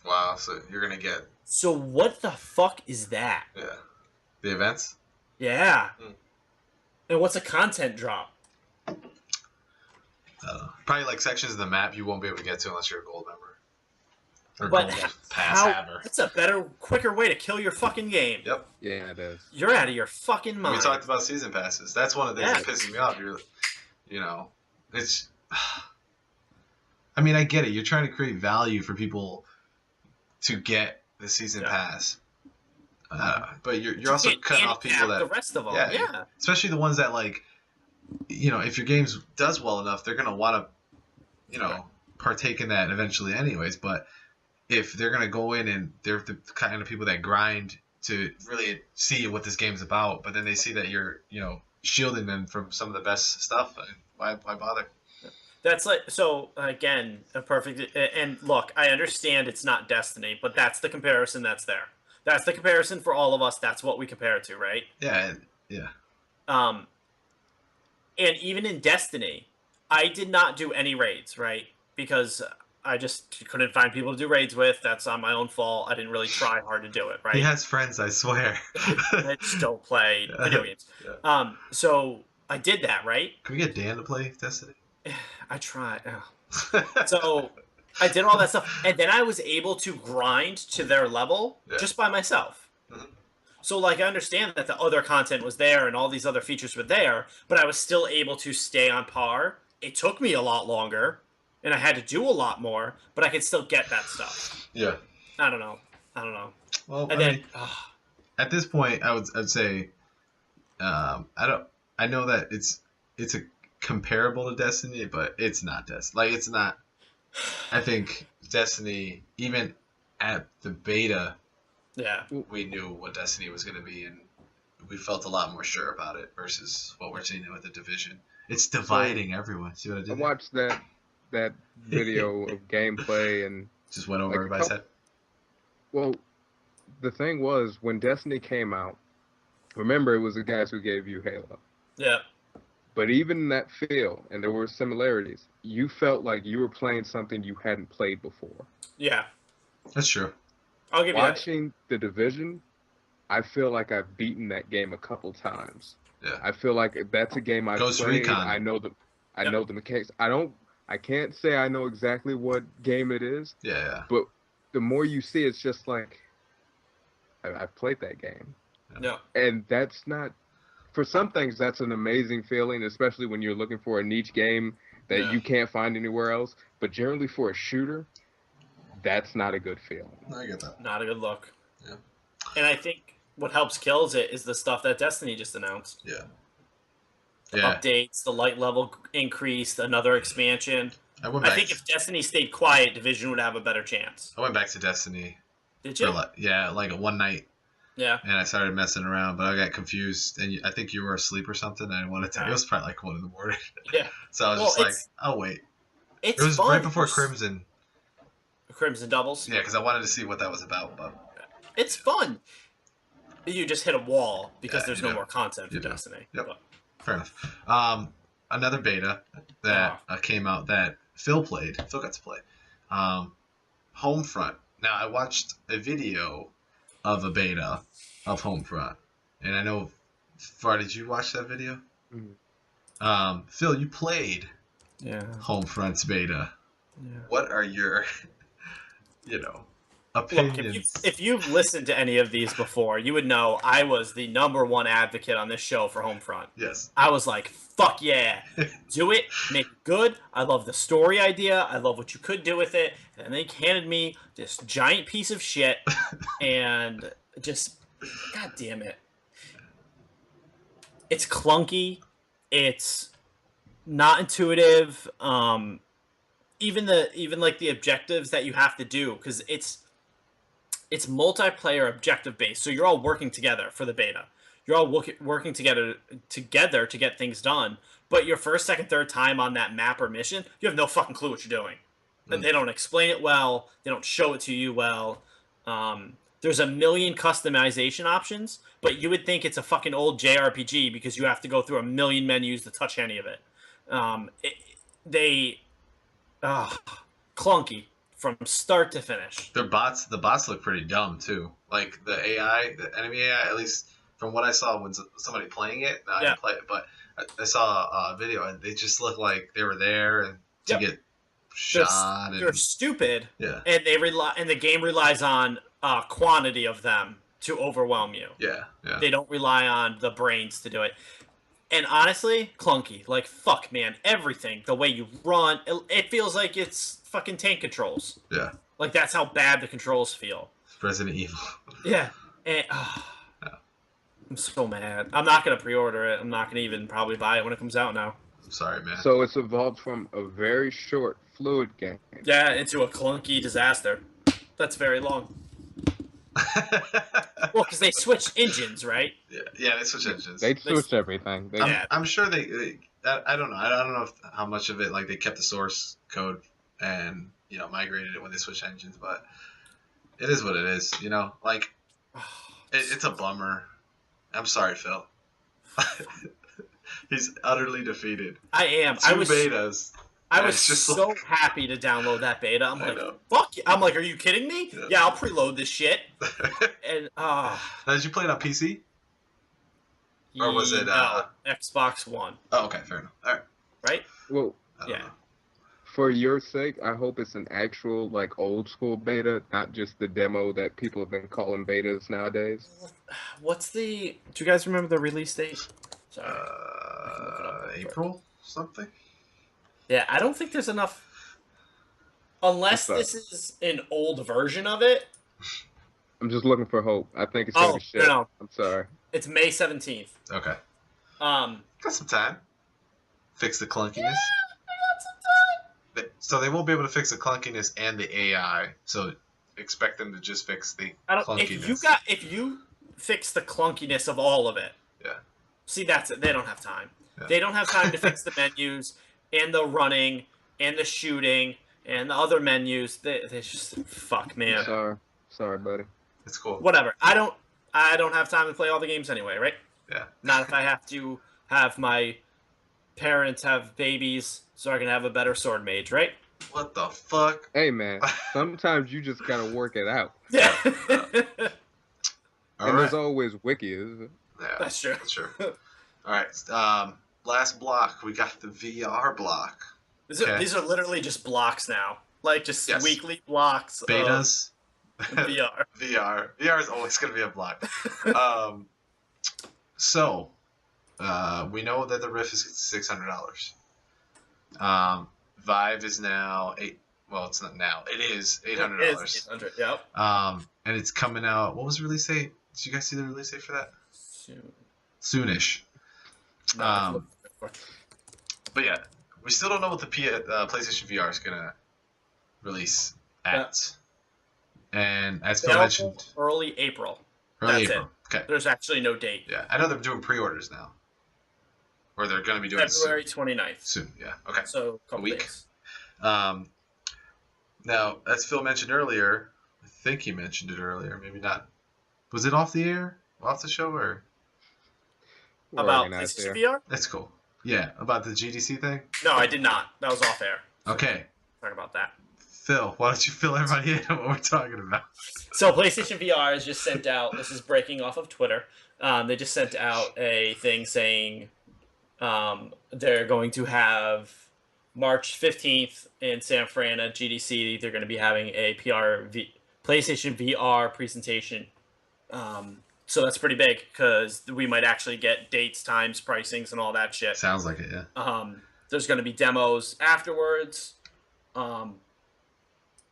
Wow, so you're going to get... So what the fuck is that? Yeah. The events? Yeah. And what's a content drop? Probably like sections of the map you won't be able to get to unless you're a gold member. Or But gold pass haver. That's a better, quicker way to kill your fucking game. Yep. Yeah, it is. You're out of your fucking mind. We talked about season passes. That's one of the things that pisses me off. You know, it's... I mean, I get it. You're trying to create value for people to get the season pass. But you're also cutting off people that... the rest of them, yeah. Especially the ones that, like, you know, if your game does well enough, they're going to want to, you know, partake in that eventually anyways. But if they're going to go in and they're the kind of people that grind to really see what this game's about. But then they see that you're, shielding them from some of the best stuff. Why bother? That's like, so again, a perfect, and look, I understand it's not Destiny, but that's the comparison that's there. That's the comparison for all of us. That's what we compare it to, right? Yeah, yeah. And even in Destiny, I did not do any raids, right? Because I just couldn't find people to do raids with. That's on my own fault. I didn't really try hard to do it, right? He has friends, I swear. I just don't play video games. Yeah. So I did that, right? Can we get Dan to play Destiny? I tried. So I did all that stuff, and then I was able to grind to their level just by myself. Mhm. So, like, I understand that the other content was there and all these other features were there, but I was still able to stay on par. It took me a lot longer, and I had to do a lot more, but I could still get that stuff. Yeah. I don't know. Well, And then, at this point, I'd say, I know that it's a comparable to Destiny, but it's not Destiny. Like, it's not. I think Destiny, even at the beta, yeah. we knew what Destiny was going to be, and we felt a lot more sure about it versus what we're seeing with the Division. It's dividing everyone. See what I did? I watched that video of gameplay and just went over like, everybody's head. well, the thing was when Destiny came out. Remember, it was the guys who gave you Halo. Yeah. But even in that feel, and there were similarities, you felt like you were playing something you hadn't played before. Yeah. That's true. I'll give you that. Watching The Division, I feel like I've beaten that game a couple times. Yeah. I feel like that's a game I've Ghost played. Recon. I know the mechanics. I can't say I know exactly what game it is, Yeah. but the more you see, it's just like I've played that game. No. And that's not, for some things, that's an amazing feeling, especially when you're looking for a niche game that you can't find anywhere else. But generally for a shooter, that's not a good feeling. I get that. Not a good look. Yeah. And I think what helps kills it is the stuff that Destiny just announced. Yeah. The updates, the light level increased, another expansion. I think if Destiny stayed quiet, Division would have a better chance. I went back to Destiny. Did you? Like one night. Yeah. And I started messing around, but I got confused, and I think you were asleep or something. And I wanted to. It was probably like 1 in the morning. Yeah. So I was just like, "I'll wait." It was right before Crimson. Crimson Doubles. Yeah, because I wanted to see what that was about. But it's fun. You just hit a wall because there's no do. more content for You do. Destiny. Yep. But, fair enough. Another beta that came out that Phil played. Phil got to play. Homefront. Now I watched a video of a beta of Homefront, and I know, Far, did you watch that video? Mhm. Phil, you played Yeah. Homefront's beta. Yeah. What are your, look, opinions? if you've listened to any of these before, you would know I was the #1 advocate on this show for Homefront. Yes. I was like, fuck yeah, do it, make it good. I love the story idea. I love what you could do with it. And they handed me this giant piece of shit and just, god damn it. It's clunky. It's not intuitive. Even like the objectives that you have to do, because it's multiplayer objective based. So you're all working together for the beta. You're all working together to get things done. But your first, second, third time on that map or mission, you have no fucking clue what you're doing. They don't explain it well. They don't show it to you well. There's a million customization options, but you would think it's a fucking old JRPG because you have to go through a million menus to touch any of it. Clunky from start to finish. The bots look pretty dumb too. Like the AI, the enemy AI, at least from what I saw when somebody playing it. I didn't play it, but I saw a video and they just look like they were there and to get shot. They're stupid. Yeah. And the game relies on quantity of them to overwhelm you. Yeah. They don't rely on the brains to do it. And honestly, clunky. Like, fuck, man. Everything. The way you run. It feels like it's fucking tank controls. Yeah. Like, that's how bad the controls feel. Resident Evil. Yeah. And, I'm so mad. I'm not going to pre-order it. I'm not going to even probably buy it when it comes out now. I'm sorry, man. So it's evolved from a very short, fluid game. Yeah, into a clunky disaster. That's very long. Well, because they switched engines, right? Yeah, they switch engines. They switched everything. Yeah. I'm sure they I don't know. I don't know how much of it like they kept the source code and migrated it when they switched engines, but it is what it is. Like it's a bummer. I'm sorry, Phil. He's utterly defeated. I am. Two betas. I was It's just so like- happy to download that beta. I'm I like, know. fuck you. I'm like, are you kidding me? Yeah. Yeah, I'll preload this shit. And Now, did you play it on PC? Or was it, no, Xbox One, Oh, okay, fair enough. All right. right? Well, I don't Yeah. know. for your sake, I hope it's an actual like old school beta, not just the demo that people have been calling betas nowadays. What's the? Do you guys remember the release date? Sorry. April something. Yeah, I don't think there's enough. Unless What's this is an old version of it. I'm just looking for hope. I think it's gonna be shit. no. I'm sorry. It's May 17th. Okay, Um, got some time. Fix the clunkiness. I got some time. So they won't be able to fix the clunkiness and the AI. So expect them to just fix the I don't. clunkiness. If you fix the clunkiness of all of it. Yeah. See, that's it. They don't have time. Yeah. They don't have time to fix the menus and the running and the shooting and the other menus. They just fuck, man. Sorry, buddy. It's cool. Whatever. I don't have time to play all the games anyway, right? Yeah. Not if I have to have my parents have babies so I can have a better sword mage, right? What the fuck? Hey man, sometimes you just gotta work it out. Yeah. All And right. there's always wiki, isn't it? Yeah, That's true. That's true. All right. Last block. We got the VR block. These are literally just blocks now. Like just Yes. weekly blocks Betas. of VR. VR is always going to be a block. So, we know that the Rift is $600. Vive is now it's not now. It is $800. It is $800, yep. And it's coming out. What was the release date? Did you guys see the release date for that? Soon. Soonish. No, But yeah, we still don't know what the PlayStation VR is gonna release at. And as Phil mentioned, early April. early That's April. Okay. There's actually no date. Yeah, I know they're doing pre-orders now, or they're gonna be doing February it 29th. soon. Yeah. Okay. So a couple week. days. Now, as Phil mentioned earlier, I think he mentioned it earlier. Maybe not. Was it off the air, off the show, or? We're About organized PlayStation here. VR? That's cool. Yeah, about the GDC thing. No, I did not. That was off air. Okay, Talk about that. Phil, why don't you fill everybody in on what we're talking about? So PlayStation VR has just sent out. This is breaking off of Twitter. They just sent out a thing saying they're going to have March 15th in San Fran at GDC. They're going to be having a PlayStation VR presentation. So that's pretty big because we might actually get dates, times, pricings, and all that shit. Sounds like it, yeah. There's going to be demos afterwards.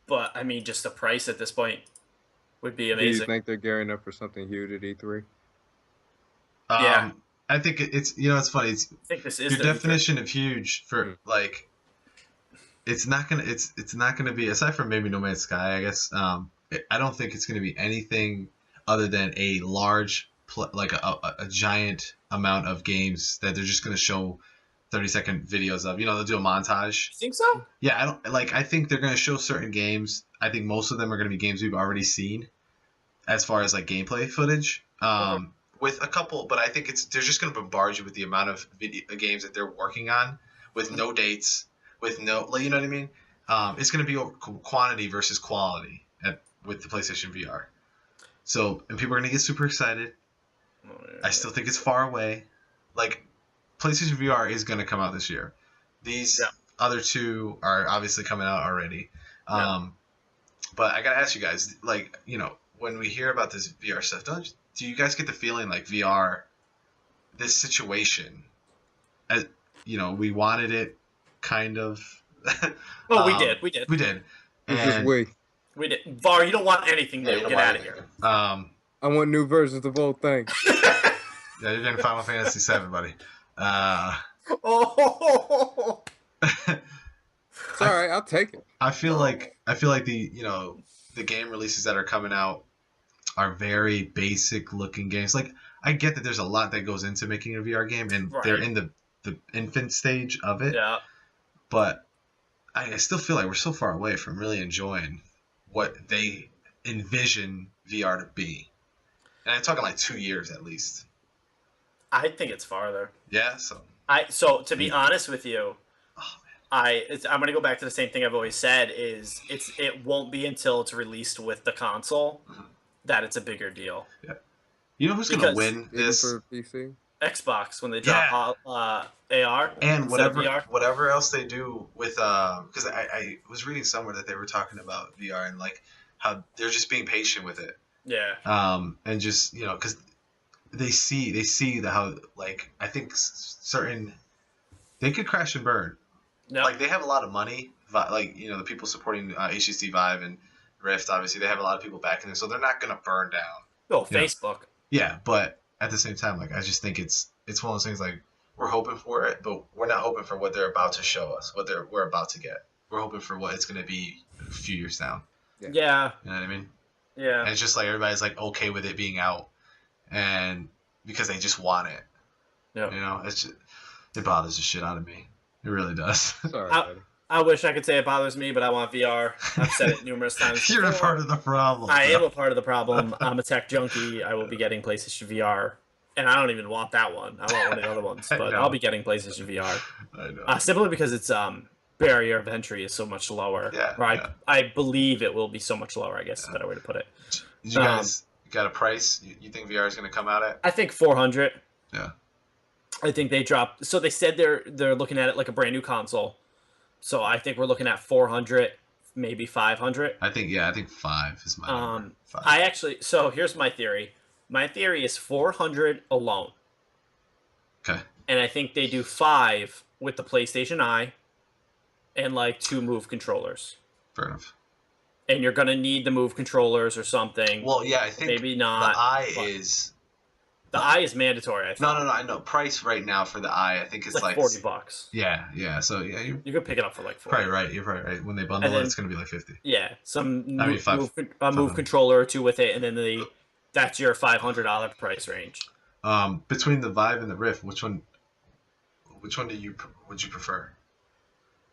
But I mean, just the price at this point would be Do you amazing. think they're gearing up for something huge at E3? Yeah. I think it's it's funny. It's I think this is your their definition of huge for like. It's not gonna be aside from maybe No Man's Sky. I guess I don't think it's gonna be anything other than a large like a giant amount of games that they're just gonna show 30-second videos of. They'll do a montage. You think so? Yeah, I think they're gonna show certain games. I think most of them are gonna be games we've already seen, as far as like gameplay footage. With a couple, but I think they're just gonna bombard you with the amount of games that they're working on, with no dates, with no, you know what I mean? It's gonna be quantity versus quality with the PlayStation VR. So, and people are gonna get super excited. I still think it's far away. Like, PlayStation VR is gonna come out this year. These other two are obviously coming out already. But I gotta ask you guys, like, when we hear about this VR stuff, do you guys get the feeling like VR, this situation, as we wanted it, kind of? Oh, we did. We did. It's just we. We did. VAR, you don't want anything new. Get out of here. I want new versions of old things. Yeah, you're getting Final Fantasy VII, buddy. Oh. It's all right. I'll take it. I feel like the the game releases that are coming out are very basic looking games. Like I get that there's a lot that goes into making a VR game, and they're in the infant stage of it. Yeah. But I still feel like we're so far away from really enjoying what they envision VR to be. And I'm talking like 2 years at least. I think it's farther. Yeah, so So to be honest with you, oh, I'm gonna go back to the same thing I've always said: is it won't be until it's released with the console that it's a bigger deal. yeah. You know who's gonna win Even this? for PC. Xbox when they drop AR And instead of VR. whatever else they do with because I was reading somewhere that they were talking about VR and like how they're just being patient with it. Yeah. And just because they see how like I think certain they could crash and burn. No. Like they have a lot of money. Like the people supporting HTC Vive and Rift, obviously they have a lot of people backing them, so they're not gonna burn down. Oh, Facebook. Yeah, but at the same time, like I just think it's one of those things like we're hoping for it, but we're not hoping for what they're about to show us, what we're about to get. We're hoping for what it's gonna be a few years down. Yeah. You know what I mean? Yeah. And it's just like everybody's like okay with it being out, and because they just want it. Yeah. It bothers the shit out of me. It really does. Sorry, buddy. I wish I could say it bothers me, but I want VR. I've said it numerous times. You're a before. part of the problem. I am a part of the problem. I'm a tech junkie. I will be getting PlayStation VR, and I don't even want that one. I want one of the other ones, but I'll be getting PlayStation VR. I know. Simply because its barrier of entry is so much lower. Yeah, Or yeah. I believe it will be so much lower. I guess is a better way to put it. Did you guys got a price? You think VR is going to come out at? I think 400. Yeah. I think they dropped. So they said they're looking at it like a brand new console. So I think we're looking at 400, maybe 500. I think 5 is my number. 5. So here's my theory. My theory is 400 alone. Okay. And I think they do 5 with the PlayStation Eye and like 2 Move controllers. Fair enough. And you're going to need the Move controllers or something. Well, yeah, I think maybe not. the Eye is... The Eye is mandatory, I think. No, I know. Price right now for the Eye, I think it's like $40. Yeah. So, yeah, You could pick it up for like 40. probably right. You're probably right. When they bundle it, it's going to be like 50. Yeah, some I mean, move controller or 2 with it, and then that's your $500 price range. Between the Vive and the Rift, which one would you prefer?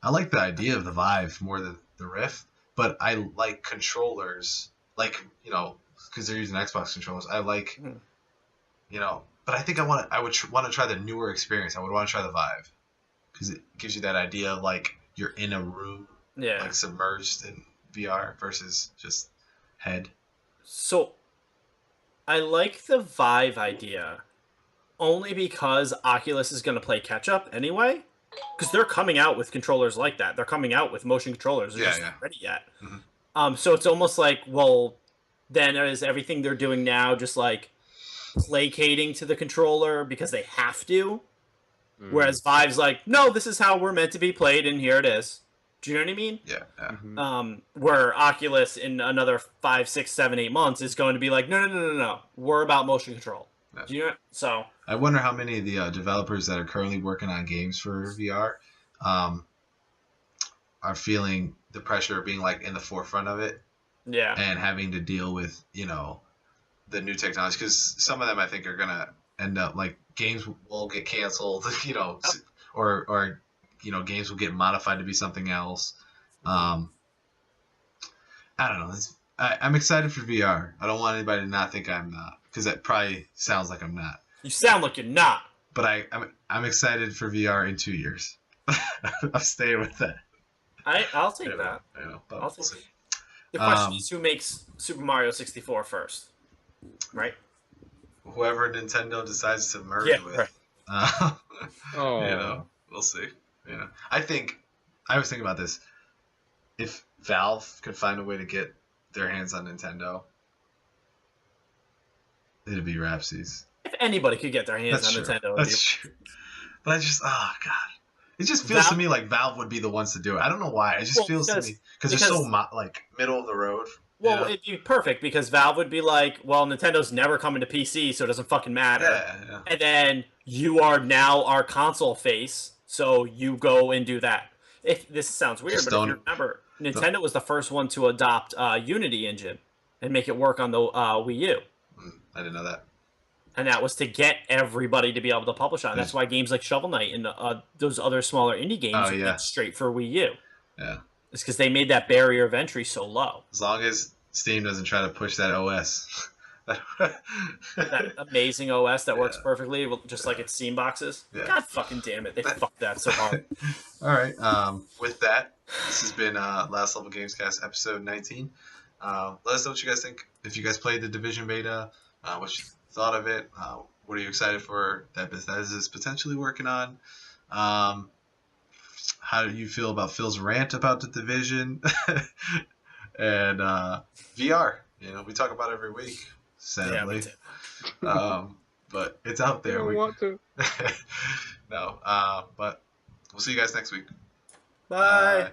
I like the idea of the Vive more than the Rift, but I like controllers, like because they're using Xbox controllers. I like, but I think I would want to try the newer experience. I would want to try the Vive because it gives you that idea of like you're in a room, like submerged in VR versus just head. So, I like the Vive idea only because Oculus is going to play catch up anyway. Because they're coming out with controllers like that. They're coming out with motion controllers. They're just not ready yet. Mm-hmm. So it's almost like, well, then is everything they're doing now just like placating to the controller because they have to? Whereas Vive's like, no, this is how we're meant to be played, and here it is. Do you know what I mean? Yeah. Mm-hmm. Where Oculus in another 5, 6, 7, 8 months is going to be like, no. We're about motion control. Yeah. Do you know? So I wonder how many of the developers that are currently working on games for VR are feeling the pressure of being like in the forefront of it yeah. and having to deal with the new technology, because some of them I think are gonna end up like games will get canceled, or games will get modified to be something else. I don't know. I'm excited for VR. I don't want anybody to not think I'm not, because that probably sounds like I'm not. You sound like you're not. But I'm excited for VR in 2 years. I'm staying with that. I'll take that. But I'll we'll take see. The question is who makes Super Mario 64 first, right? Whoever Nintendo decides to merge with. Right. We'll see. I was thinking about this. If Valve could find a way to get their hands on Nintendo, it'd be Rapsies. If anybody could get their hands on Nintendo, that's true. But it just feels to me like Valve would be the ones to do it. I don't know why. It just feels to me because they're so middle of the road. Well, it'd be perfect because Valve would be like, well, Nintendo's never coming to PC, so it doesn't fucking matter. Yeah. And then you are now our console face, so you go and do that. If this sounds weird, but if you remember, Nintendo was the first one to adopt Unity engine and make it work on the Wii U. I didn't know that. And that was to get everybody to be able to publish on it. That's why games like Shovel Knight and those other smaller indie games went straight for Wii U. Yeah. It's because they made that barrier of entry so low. As long as Steam doesn't try to push that OS. That amazing OS that works perfectly, just like its Steam boxes. Yeah. God fucking damn it. They fucked that so hard. All right. With that, this has been Last Level Gamescast episode 19. Let us know what you guys think. If you guys played the Division beta, what you thought of it. What are you excited for that Bethesda is potentially working on? How do you feel about Phil's rant about the Division? And VR. We talk about it every week, sadly. Yeah, but it's out there. I don't want to. No. But we'll see you guys next week. Bye.